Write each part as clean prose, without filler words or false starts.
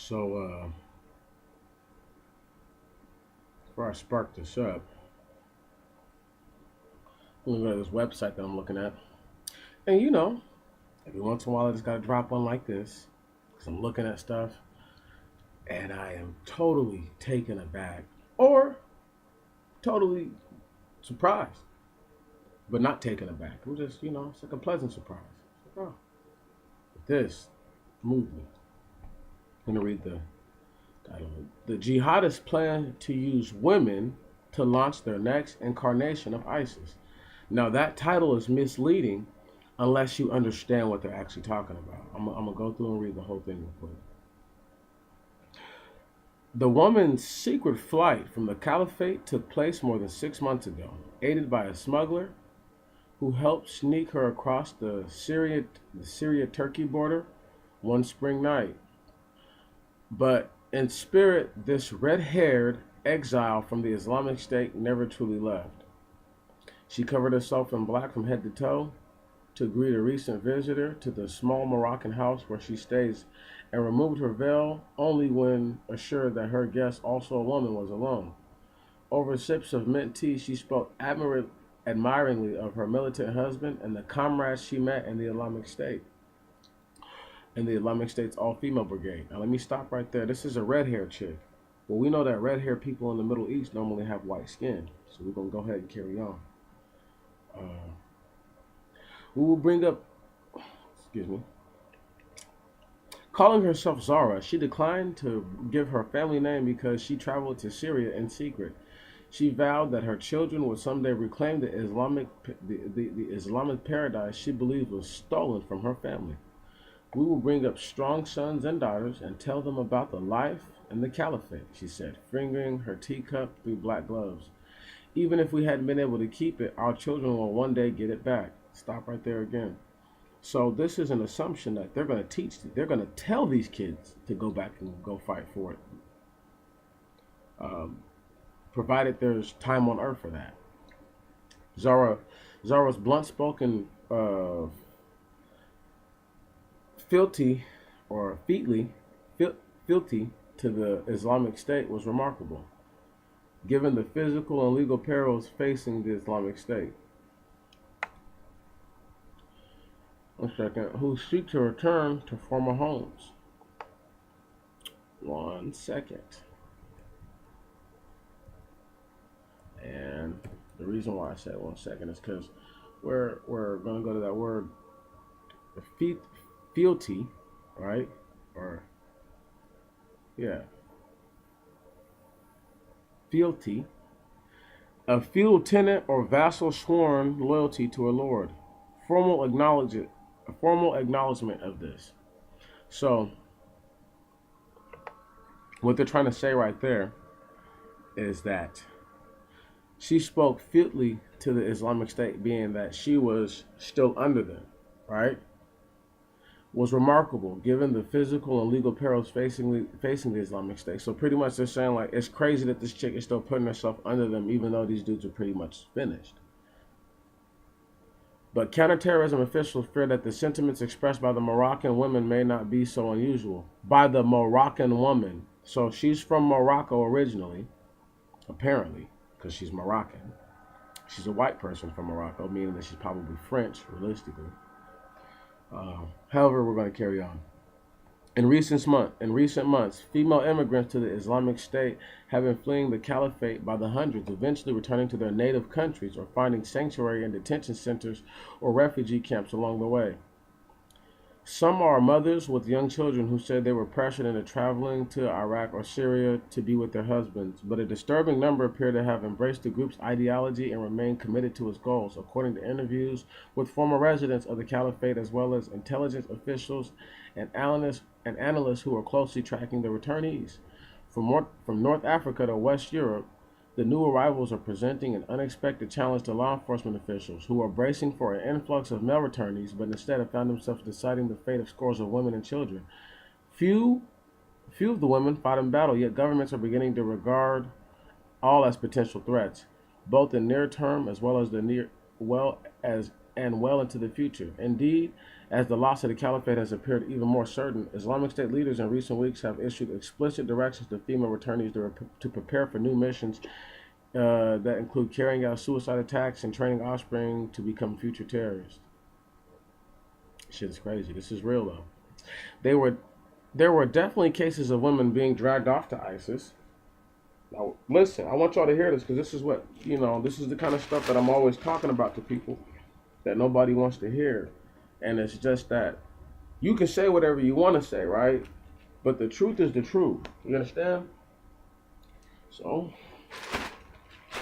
So, before I spark this up, I'm gonna go to this website that I'm looking at. And every once in a while I just gotta drop one like this. Because I'm looking at stuff and I am totally taken aback. Or totally surprised. But not taken aback. I'm just, it's like a pleasant surprise. It's like, oh, this moved me. I'm gonna read the title. The jihadists plan to use women to launch their next incarnation of ISIS. Now, that title is misleading unless you understand what they're actually talking about. I'm going to go through and read the whole thing real quick. The woman's secret flight from the caliphate took place more than 6 months ago, aided by a smuggler who helped sneak her across the Syria-Turkey border one spring night. But in spirit, this red-haired exile from the Islamic State never truly left. She covered herself in black from head to toe to greet a recent visitor to the small Moroccan house where she stays, and removed her veil only when assured that her guest, also a woman, was alone. Over sips of mint tea, she spoke admiringly of her militant husband and the comrades she met in the Islamic State, in the Islamic State's all-female brigade. Now let me stop right there. This is a red-haired chick. Well, we know that red-haired people in the Middle East normally have white skin, so we're going to go ahead and carry on. We will bring up, excuse me, calling herself Zara. She declined to give her family name because she traveled to Syria in secret. She vowed that her children would someday reclaim the Islamic paradise she believed was stolen from her family. We will bring up strong sons and daughters and tell them about the life and the caliphate, she said, fingering her teacup through black gloves. Even if we hadn't been able to keep it, our children will one day get it back. Stop right there again. So this is an assumption that they're going to they're going to tell these kids to go back and go fight for it, um, provided there's time on earth for that. Zara's blunt-spoken, fealty or fealty to the Islamic State was remarkable, given the physical and legal perils facing the Islamic State. One second. Who seek to return to former homes. 1 second. And the reason why I said 1 second is because we're going to go to that word, fealty, right? Or, yeah, fealty. A feudal tenant or vassal sworn loyalty to a lord. Formal acknowledgement, a formal acknowledgement of this. So, what they're trying to say right there is that she spoke fitly to the Islamic State, being that she was still under them, right? Was remarkable given the physical and legal perils facing the Islamic State. So pretty much they're saying like it's crazy that this chick is still putting herself under them, even though these dudes are pretty much finished. But counterterrorism officials fear that the sentiments expressed by the Moroccan women may not be so unusual. By the Moroccan woman. So she's from Morocco originally, apparently, because she's Moroccan. She's a white person from Morocco, meaning that she's probably French, realistically. However, we're going to carry on. In recent months, female immigrants to the Islamic State have been fleeing the caliphate by the hundreds, eventually returning to their native countries or finding sanctuary in detention centers or refugee camps along the way. Some are mothers with young children who said they were pressured into traveling to Iraq or Syria to be with their husbands, but a disturbing number appear to have embraced the group's ideology and remain committed to its goals, according to interviews with former residents of the caliphate as well as intelligence officials and analysts who are closely tracking the returnees. From North Africa to West Europe, the new arrivals are presenting an unexpected challenge to law enforcement officials, who are bracing for an influx of male returnees, but instead have found themselves deciding the fate of scores of women and children. Few of the women fought in battle, yet governments are beginning to regard all as potential threats, both in near term as well as the near well as and well into the future. Indeed, As the loss of the caliphate has appeared even more certain, Islamic State leaders in recent weeks have issued explicit directions to female returnees to prepare for new missions that include carrying out suicide attacks and training offspring to become future terrorists. Shit is crazy. This is real though. They were There were definitely cases of women being dragged off to ISIS. Now, listen, I want y'all to hear this because this is what, this is the kind of stuff that I'm always talking about to people that nobody wants to hear. And it's just that you can say whatever you want to say, right? But the truth is the truth. You understand? So,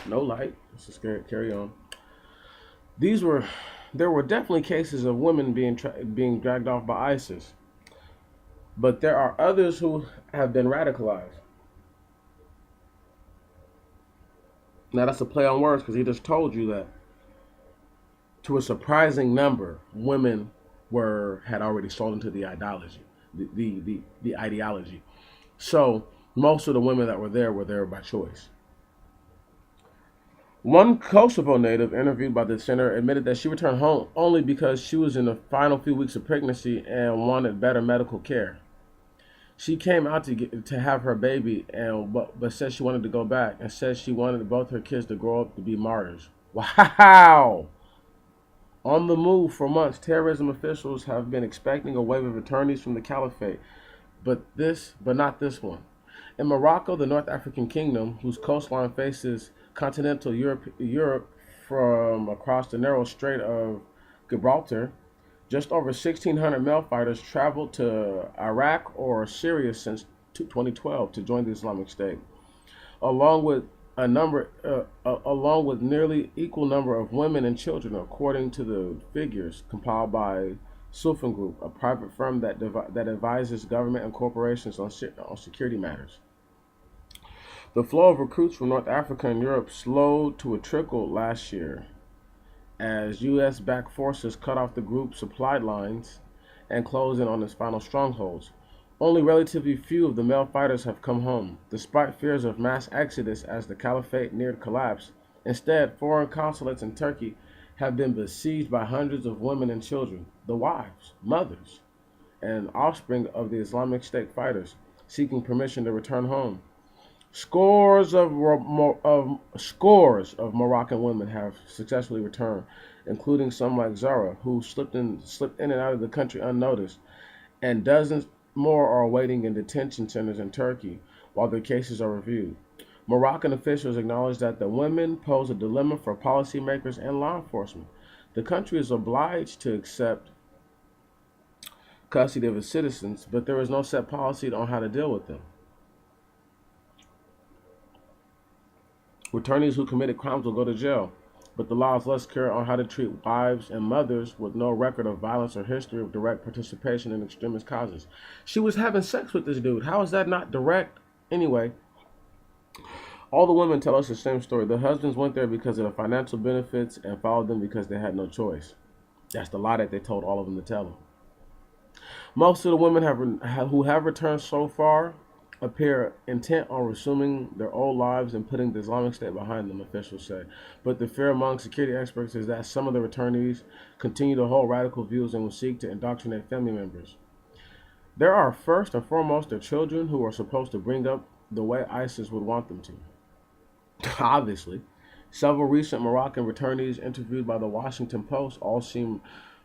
no light. Let's just carry on. These were, there were definitely cases of women being dragged off by ISIS. But there are others who have been radicalized. Now that's a play on words because he just told you that to a surprising number, women had already sold into the ideology, the ideology. So most of the women that were there by choice. One Kosovo native interviewed by the center admitted that she returned home only because she was in the final few weeks of pregnancy and wanted better medical care. She came out to have her baby, but said she wanted to go back and said she wanted both her kids to grow up to be martyrs. Wow! On the move for months, terrorism officials have been expecting a wave of attorneys from the caliphate, but not this one. In Morocco, the North African kingdom, whose coastline faces continental Europe from across the narrow Strait of Gibraltar, just over 1,600 male fighters traveled to Iraq or Syria since 2012 to join the Islamic State, along with along with nearly equal number of women and children, according to the figures compiled by Sufan Group, a private firm that advises government and corporations on security matters. The flow of recruits from North Africa and Europe slowed to a trickle last year as U.S.-backed forces cut off the group's supply lines and closed in on its final strongholds. Only relatively few of the male fighters have come home, despite fears of mass exodus as the caliphate neared collapse. Instead, foreign consulates in Turkey have been besieged by hundreds of women and children, the wives, mothers, and offspring of the Islamic State fighters, seeking permission to return home. Scores of Moroccan women have successfully returned, including some like Zara, who slipped in and out of the country unnoticed, and dozens more are waiting in detention centers in Turkey while their cases are reviewed. Moroccan officials acknowledge that the women pose a dilemma for policymakers and law enforcement. The country is obliged to accept custody of its citizens, but there is no set policy on how to deal with them. Returnees who committed crimes will go to jail, but the law is less clear on how to treat wives and mothers with no record of violence or history of direct participation in extremist causes. She was having sex with this dude. How is that not direct? Anyway, all the women tell us the same story. Their husbands went there because of the financial benefits and followed them because they had no choice. That's the lie that they told all of them to tell them. Most of the women who have returned so far appear intent on resuming their old lives and putting the Islamic State behind them, officials say. But the fear among security experts is that some of the returnees continue to hold radical views and will seek to indoctrinate family members. There are first and foremost their children who are supposed to bring up the way ISIS would want them to. Obviously, several recent Moroccan returnees interviewed by the Washington Post all seem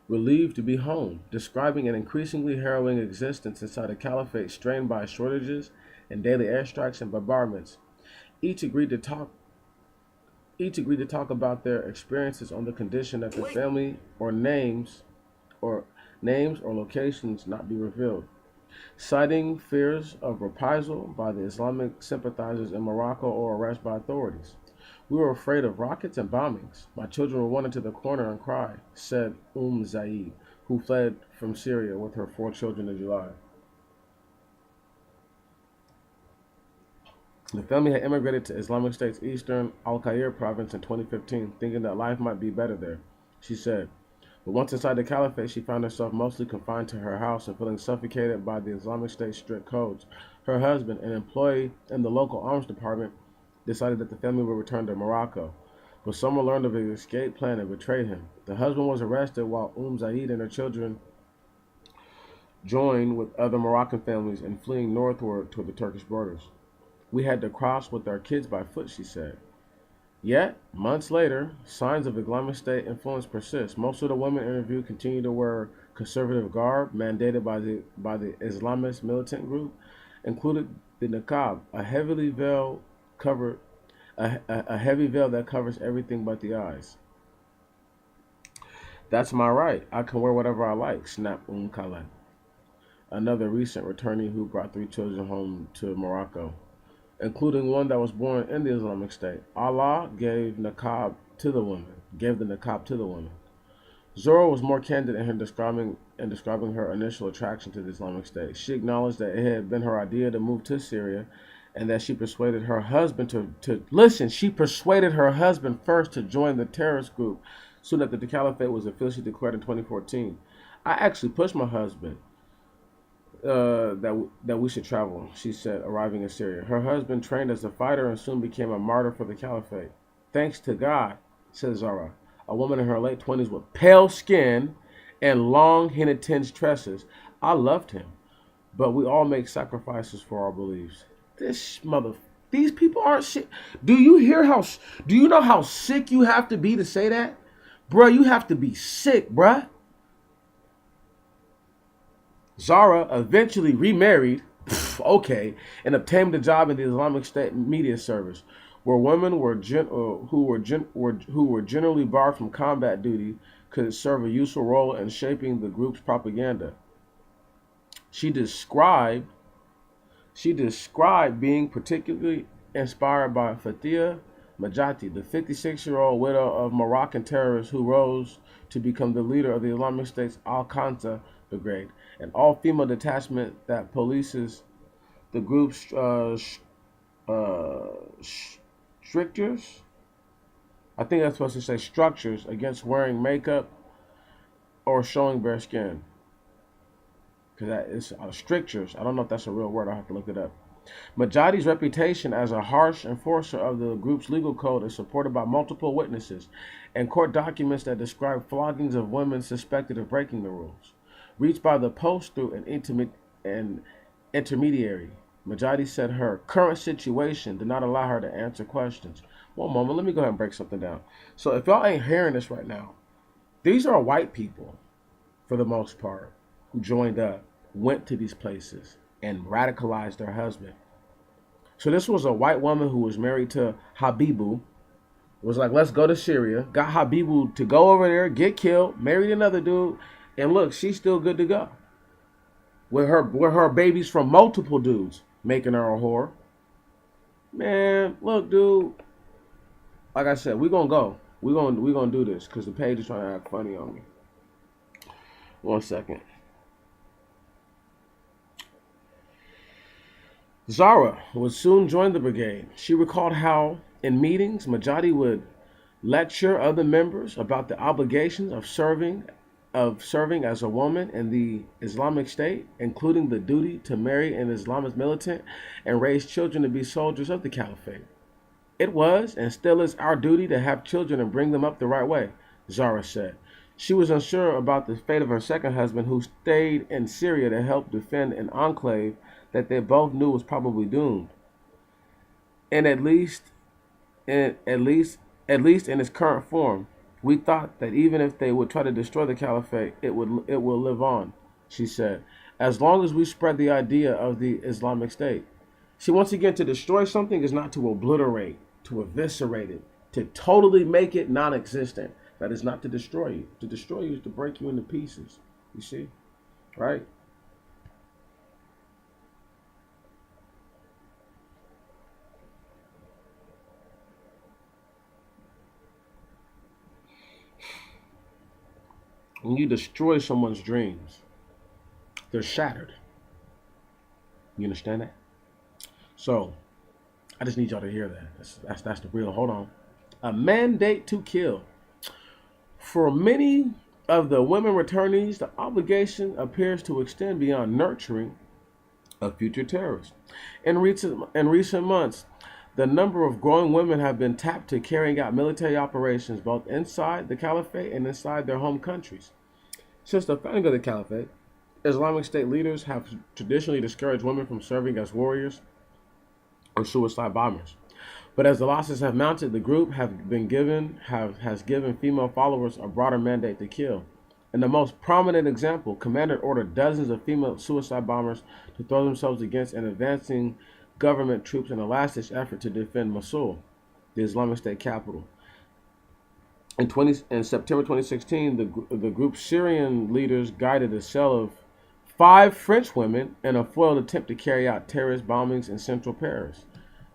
relieved to be home, describing an increasingly harrowing existence inside a caliphate strained by shortages and daily airstrikes and bombardments. Each agreed to talk about their experiences on the condition that their family or names or locations not be revealed, citing fears of reprisal by the Islamic sympathizers in Morocco or arrest by authorities. We were afraid of rockets and bombings. My children were run into the corner and cry, said Zaid, who fled from Syria with her 4 children in July. The family had immigrated to Islamic State's eastern Al-Qair province in 2015, thinking that life might be better there, she said. But once inside the caliphate, she found herself mostly confined to her house and feeling suffocated by the Islamic State's strict codes. Her husband, an employee in the local arms department, decided that the family would return to Morocco. But someone learned of his escape plan and betrayed him. The husband was arrested while Zaid and her children joined with other Moroccan families in fleeing northward toward the Turkish borders. We had to cross with our kids by foot, she said. Yet, months later, signs of Islamic State influence persist. Most of the women interviewed continue to wear conservative garb mandated by the Islamist militant group, included the niqab, cover a heavy veil that covers everything but the eyes. That's my right. I can wear whatever I like, snapped Khaled, another recent returnee who brought three children home to Morocco, including one that was born in the Islamic State. Allah gave the niqab to the woman. Zora was more candid in describing her initial attraction to the Islamic State. She acknowledged that it had been her idea to move to Syria and that she persuaded her husband to listen. She persuaded her husband first to join the terrorist group soon after the caliphate was officially declared in 2014. I actually pushed my husband that we should travel, she said, arriving in Syria. Her husband trained as a fighter and soon became a martyr for the caliphate. Thanks to God, said Zara, a woman in her late 20s with pale skin and long henna-tinged tresses. I loved him, but we all make sacrifices for our beliefs. These people aren't shit. Do you know how sick you have to be to say that? Bruh, you have to be sick, bruh. Zara eventually remarried, and obtained a job in the Islamic State media service, where women who were generally barred from combat duty could serve a useful role in shaping the group's propaganda. She described being particularly inspired by Fatia Majati, the 56-year-old widow of Moroccan terrorists who rose to become the leader of the Islamic State's Al-Qanta Brigade, an all-female detachment that polices the group's strictures. I think that's supposed to say structures against wearing makeup or showing bare skin. Because that is strictures. I don't know if that's a real word. I'll have to look it up. Majadi's reputation as a harsh enforcer of the group's legal code is supported by multiple witnesses and court documents that describe floggings of women suspected of breaking the rules, reached by the post through an intermediary. Majadi said her current situation did not allow her to answer questions. One moment, let me go ahead and break something down. So if y'all ain't hearing this right now, these are white people, for the most part, who joined up, went to these places, and radicalized their husband. So this was a white woman who was married to Habibu. Was like, let's go to Syria. Got Habibu to go over there, get killed, married another dude, and look, she's still good to go. With her babies from multiple dudes, making her a whore. Man, look, dude. Like I said, we're gonna go. We're gonna do this because the page is trying to act funny on me. 1 second. Zara would soon join the brigade. She recalled how, in meetings, Majadi would lecture other members about the obligations of serving as a woman in the Islamic State, including the duty to marry an Islamist militant and raise children to be soldiers of the caliphate. It was and still is our duty to have children and bring them up the right way, Zara said. She was unsure about the fate of her second husband, who stayed in Syria to help defend an enclave that they both knew was probably doomed. And at least in its current form, we thought that even if they would try to destroy the caliphate, it will live on, she said, as long as we spread the idea of the Islamic State. See, once again, to destroy something is not to obliterate, to eviscerate it, to totally make it non-existent. That is not to destroy you. To destroy you is to break you into pieces. You see? Right? When you destroy someone's dreams, they're shattered. You understand that? So, I just need y'all to hear that. That's the real. Hold on. A mandate to kill. For many of the women returnees, the obligation appears to extend beyond nurturing of future terrorists. In recent months, the number of growing women have been tapped to carrying out military operations both inside the caliphate and inside their home countries. Since the founding of the caliphate, Islamic State leaders have traditionally discouraged women from serving as warriors or suicide bombers. But as the losses have mounted, the group has given female followers a broader mandate to kill. In the most prominent example, Commander ordered dozens of female suicide bombers to throw themselves against an advancing government troops in a last-ditch effort to defend Mosul, the Islamic State capital. In September 2016, the group's Syrian leaders guided a cell of 5 French women in a foiled attempt to carry out terrorist bombings in central Paris.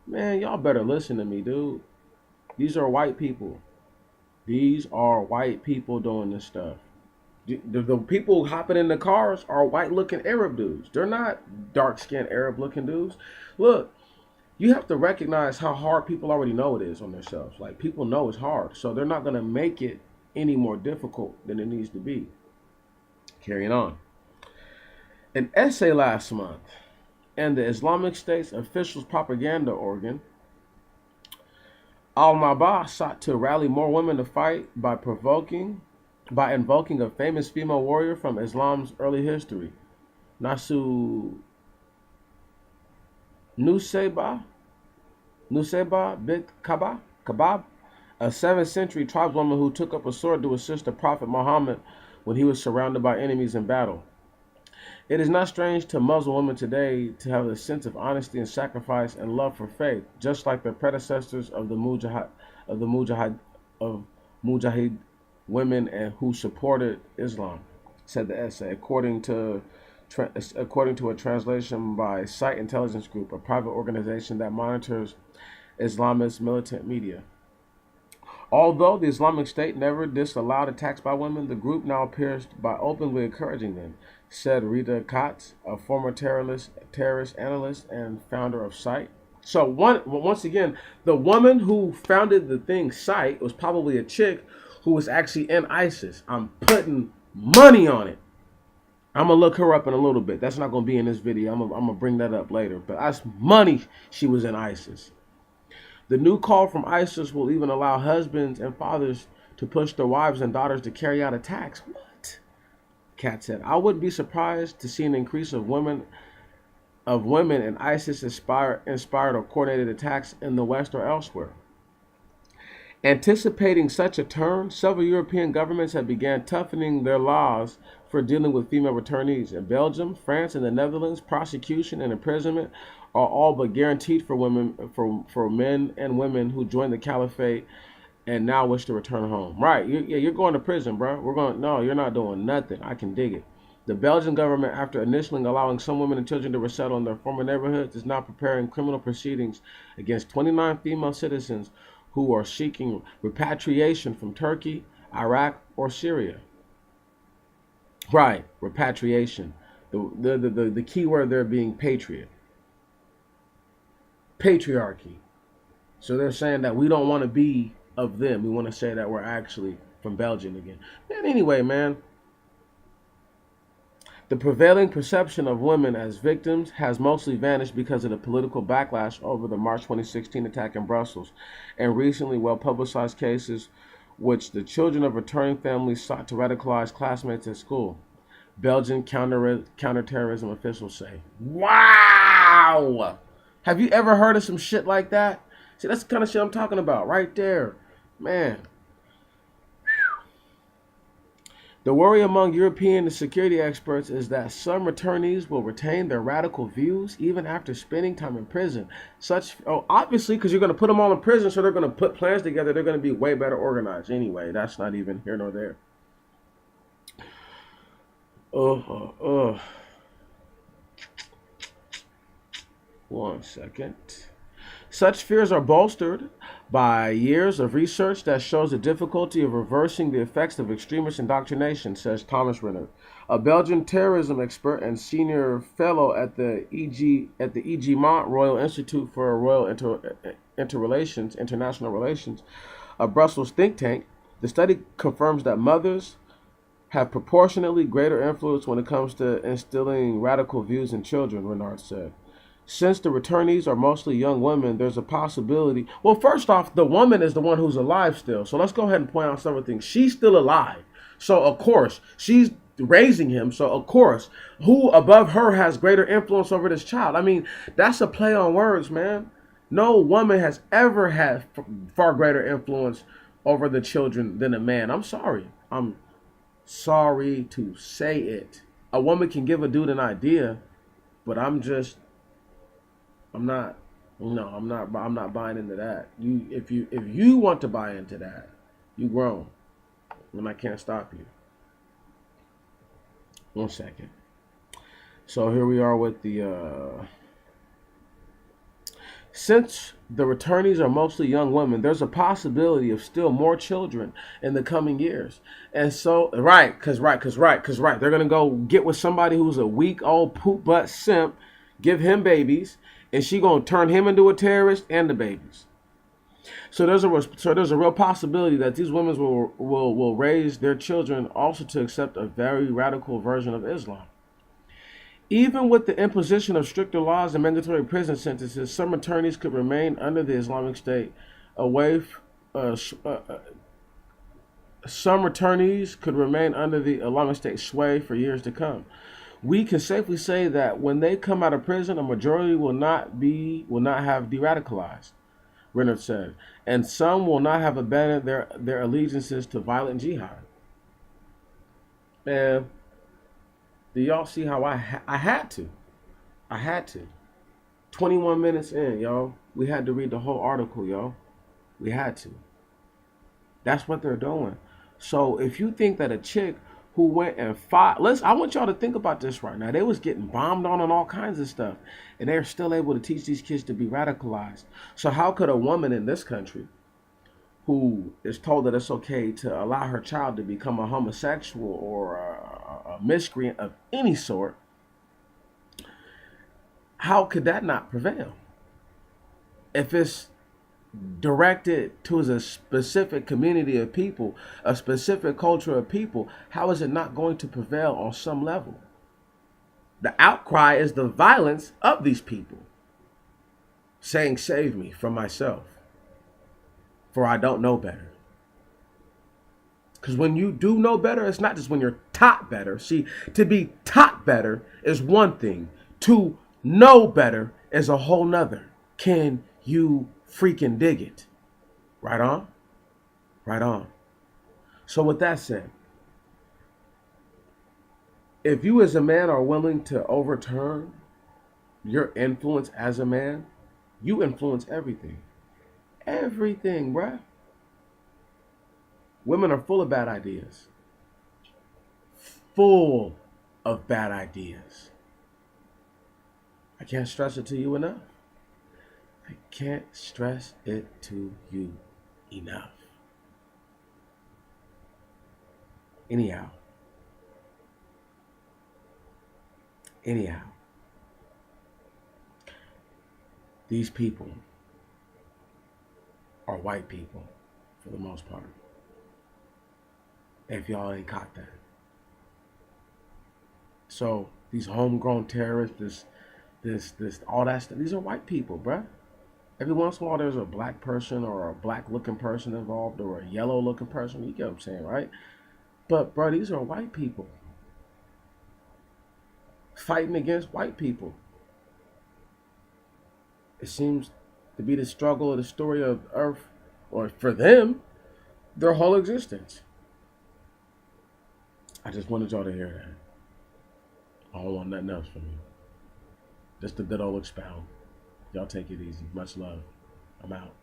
Man, y'all better listen to me, dude. These are white people. These are white people doing this stuff. The people hopping in the cars are white-looking Arab dudes. They're not dark-skinned Arab-looking dudes. Look, you have to recognize how hard people already know it is on themselves. Like, people know it's hard, so they're not going to make it any more difficult than it needs to be. Carrying on. An essay last month in the Islamic State's official propaganda organ, Al-Naba sought to rally more women to fight by invoking a famous female warrior from Islam's early history, Nusayba bint Kabab, a 7th century tribeswoman who took up a sword to assist the Prophet Muhammad when he was surrounded by enemies in battle. It is not strange to Muslim women today to have a sense of honesty and sacrifice and love for faith, just like their predecessors of Mujahid women and who supported Islam, said the essay, according to a translation by Site Intelligence Group, a private organization that monitors Islamist militant media. Although the Islamic State never disallowed attacks by women, the group now appears by openly encouraging them, said Rita Katz, a former terrorist analyst and founder of Site. So once again, the woman who founded the thing Site was probably a chick who was actually in ISIS. I'm putting money on it. I'm going to look her up in a little bit. That's not going to be in this video. I'm going to bring that up later. But that's money she was in ISIS. The new call from ISIS will even allow husbands and fathers to push their wives and daughters to carry out attacks. What? Kat said, I wouldn't be surprised to see an increase of women in ISIS-inspired or coordinated attacks in the West or elsewhere. Anticipating such a turn, several European governments have begun toughening their laws for dealing with female returnees. In Belgium, France, and the Netherlands, prosecution and imprisonment are all but guaranteed for men and women who joined the caliphate and now wish to return home. Right? You're going to prison, bro. No, you're not doing nothing. I can dig it. The Belgian government, after initially allowing some women and children to resettle in their former neighborhoods, is now preparing criminal proceedings against 29 female citizens who are seeking repatriation from Turkey, Iraq, or Syria. Right, repatriation. The key word there being patriot. Patriarchy. So they're saying that we don't want to be of them. We want to say that we're actually from Belgium again. And anyway, man, the prevailing perception of women as victims has mostly vanished because of the political backlash over the March 2016 attack in Brussels and recently well-publicized cases which the children of returning families sought to radicalize classmates at school. Belgian counterterrorism officials say. Wow! Have you ever heard of some shit like that? See, that's the kind of shit I'm talking about right there. Man. The worry among European security experts is that some returnees will retain their radical views even after spending time in prison. Obviously, because you're going to put them all in prison, so they're going to put plans together. They're going to be way better organized. Anyway, that's not even here nor there. One second. Such fears are bolstered by years of research that shows the difficulty of reversing the effects of extremist indoctrination, says Thomas Renner, a Belgian terrorism expert and senior fellow at the Egmont Royal Institute for Royal International Relations, a Brussels think tank. The study confirms that mothers have proportionately greater influence when it comes to instilling radical views in children, Renard said. Since the returnees are mostly young women, there's a possibility. Well, first off, the woman is the one who's alive still. So let's go ahead and point out several things. She's still alive. So, of course, she's raising him. So of course, who above her has greater influence over this child? I mean, that's a play on words, man. No woman has ever had far greater influence over the children than a man. I'm sorry. I'm sorry to say it. A woman can give a dude an idea, but I'm not. No, I'm not. I'm not buying into that. If you want to buy into that, you grown, and I can't stop you. 1 second. So here we are with the. Since the returnees are mostly young women, there's a possibility of still more children in the coming years. And so, right, they're gonna go get with somebody who's a weak old poop butt simp, give him babies, and she gonna turn him into a terrorist and the babies. So there's a real possibility that these women will raise their children also to accept a very radical version of Islam. Even with the imposition of stricter laws and mandatory prison sentences, some attorneys could remain under the Islamic State away. Some attorneys could remain under the Islamic State sway for years to come. We can safely say that when they come out of prison, a majority will not have de-radicalized, Renard said, and some will not have abandoned their allegiances to violent jihad. Man, do y'all see how I had to? I had to. 21 minutes in, y'all. We had to read the whole article, y'all. We had to. That's what they're doing. So if you think that a chick who went and fought, I want y'all to think about this right now. They was getting bombed on and all kinds of stuff, and they're still able to teach these kids to be radicalized. So how could a woman in this country who is told that it's okay to allow her child to become a homosexual or a miscreant of any sort, how could that not prevail? If it's directed towards a specific community of people, a specific culture of people, how is it not going to prevail on some level? The outcry is the violence of these people saying, "Save me from myself, for I don't know better." Because when you do know better, it's not just when you're taught better. See, to be taught better is one thing. To know better is a whole nother. Can you freaking dig it? Right on? Right on. So with that said, if you as a man are willing to overturn your influence as a man, you influence everything. Everything, bruh. Women are full of bad ideas. Full of bad ideas. I can't stress it to you enough. I can't stress it to you enough. Anyhow. These people are white people for the most part. If y'all ain't caught that. So these homegrown terrorists, this all that stuff, these are white people, bruh. Every once in a while there's a black person or a black looking person involved or a yellow looking person. You get what I'm saying, right? But bro, these are white people fighting against white people. It seems to be the struggle or the story of Earth, or for them, their whole existence. I just wanted y'all to hear that. I don't want nothing else from you. Just a good old expound. Y'all take it easy. Much love. I'm out.